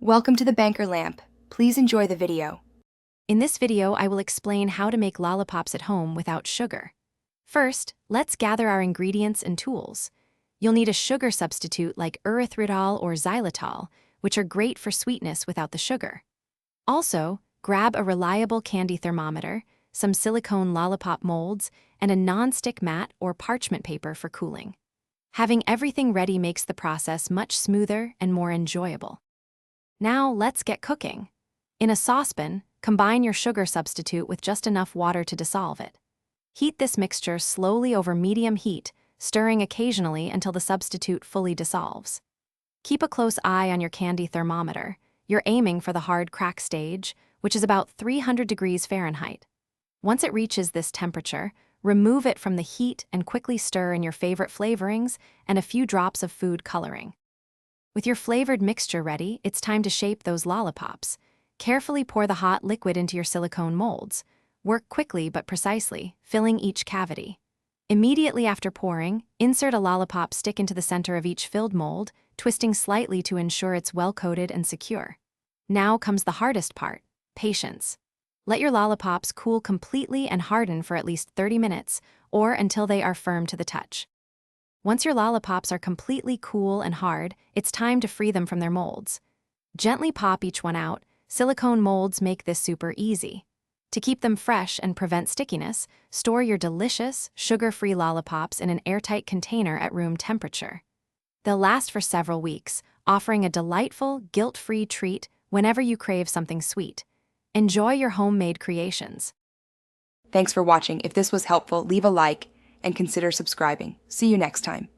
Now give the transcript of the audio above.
Welcome to the Banker Lamp. Please enjoy the video. In this video, I will explain how to make lollipops at home without sugar. First, let's gather our ingredients and tools. You'll need a sugar substitute like erythritol or xylitol, which are great for sweetness without the sugar. Also, grab a reliable candy thermometer, some silicone lollipop molds, and a non-stick mat or parchment paper for cooling. Having everything ready makes the process much smoother and more enjoyable. Now let's get cooking. In a saucepan, combine your sugar substitute with just enough water to dissolve it. Heat this mixture slowly over medium heat, stirring occasionally until the substitute fully dissolves. Keep a close eye on your candy thermometer. You're aiming for the hard crack stage, which is about 300 degrees Fahrenheit. Once it reaches this temperature, remove it from the heat and quickly stir in your favorite flavorings and a few drops of food coloring. With your flavored mixture ready, it's time to shape those lollipops. Carefully pour the hot liquid into your silicone molds. Work quickly but precisely, filling each cavity. Immediately after pouring, insert a lollipop stick into the center of each filled mold, twisting slightly to ensure it's well-coated and secure. Now comes the hardest part: patience. Let your lollipops cool completely and harden for at least 30 minutes, or until they are firm to the touch. Once your lollipops are completely cool and hard, it's time to free them from their molds. Gently pop each one out. Silicone molds make this super easy. To keep them fresh and prevent stickiness, store your delicious, sugar-free lollipops in an airtight container at room temperature. They'll last for several weeks, offering a delightful, guilt-free treat whenever you crave something sweet. Enjoy your homemade creations. Thanks for watching. If this was helpful, leave a like and consider subscribing. See you next time.